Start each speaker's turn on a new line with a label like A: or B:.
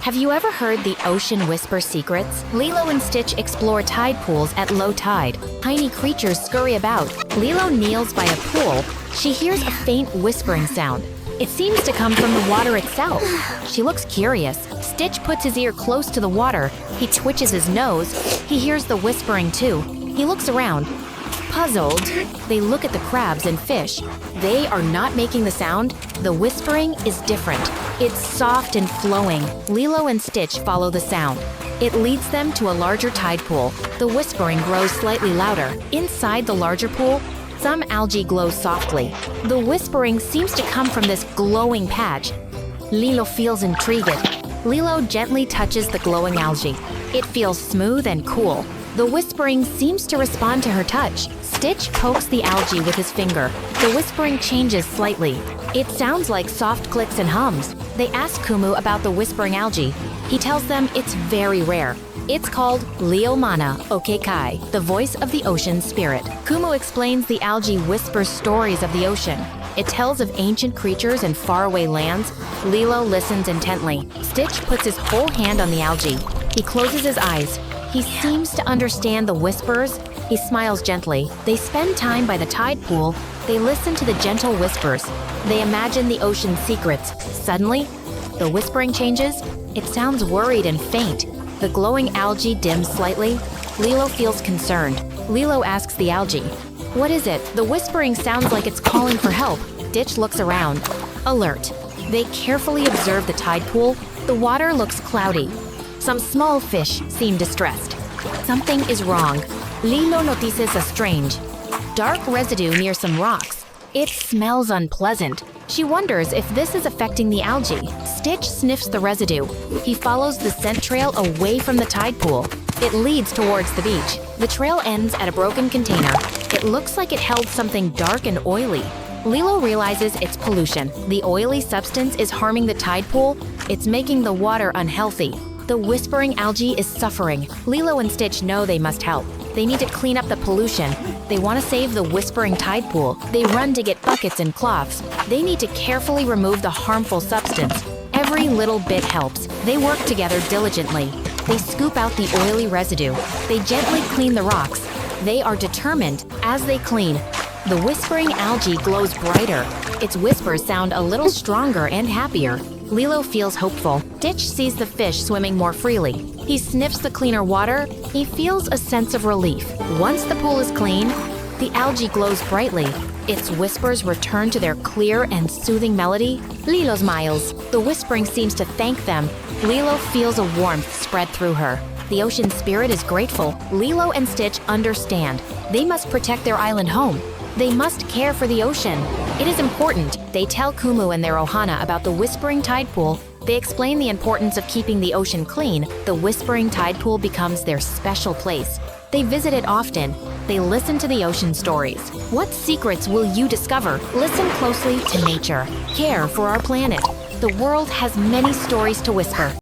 A: Have you ever heard the ocean whisper secrets? Lilo and Stitch explore tide pools at low tide. Tiny creatures scurry about. Lilo kneels by a pool. She hears a faint whispering sound. It seems to come from the water itself. She looks curious. Stitch puts his ear close to the water. He twitches his nose. He hears the whispering too. He looks around. Puzzled, they look at the crabs and fish. They are not making the sound. The whispering is different. It's soft and flowing. Lilo and Stitch follow the sound. It leads them to a larger tide pool. The whispering grows slightly louder. Inside the larger pool, some algae glows softly. The whispering seems to come from this glowing patch. Lilo feels intrigued. Lilo gently touches the glowing algae. It feels smooth and cool. The whispering seems to respond to her touch. Stitch pokes the algae with his finger. The whispering changes slightly. It sounds like soft clicks and hums. They ask Kumu about the whispering algae. He tells them it's very rare. It's called Liomana Okekai, the voice of the ocean spirit. Kumu explains the algae whispers stories of the ocean. It tells of ancient creatures and faraway lands. Lilo listens intently. Stitch puts his whole hand on the algae. He closes his eyes. He seems to understand the whispers. He smiles gently. They spend time by the tide pool. They listen to the gentle whispers. They imagine the ocean's secrets. Suddenly, the whispering changes. It sounds worried and faint. The glowing algae dims slightly. Lilo feels concerned. Lilo asks the algae, "What is it? The whispering sounds like it's calling for help." Stitch looks around. Alert. They carefully observe the tide pool. The water looks cloudy. Some small fish seem distressed. Something is wrong. Lilo notices a strange, dark residue near some rocks. It smells unpleasant. She wonders if this is affecting the algae. Stitch sniffs the residue. He follows the scent trail away from the tide pool. It leads towards the beach. The trail ends at a broken container. It looks like it held something dark and oily. Lilo realizes it's pollution. The oily substance is harming the tide pool. It's making the water unhealthy. The whispering algae is suffering. Lilo and Stitch know they must help. They need to clean up the pollution. They want to save the whispering tide pool. They run to get buckets and cloths. They need to carefully remove the harmful substance. Every little bit helps. They work together diligently. They scoop out the oily residue. They gently clean the rocks. They are determined. As they clean, the whispering algae glows brighter. Its whispers sound a little stronger and happier. Lilo feels hopeful. Stitch sees the fish swimming more freely. He sniffs the cleaner water. He feels a sense of relief. Once the pool is clean, the algae glows brightly. Its whispers return to their clear and soothing melody. Lilo smiles. The whispering seems to thank them. Lilo feels a warmth spread through her. The ocean spirit is grateful. Lilo and Stitch understand. They must protect their island home. They must care for the ocean. It is important. They tell Kumu and their Ohana about the whispering tide pool. They explain the importance of keeping the ocean clean. The whispering tide pool becomes their special place. They visit it often. They listen to the ocean stories. What secrets will you discover? Listen closely to nature. Care for our planet. The world has many stories to whisper.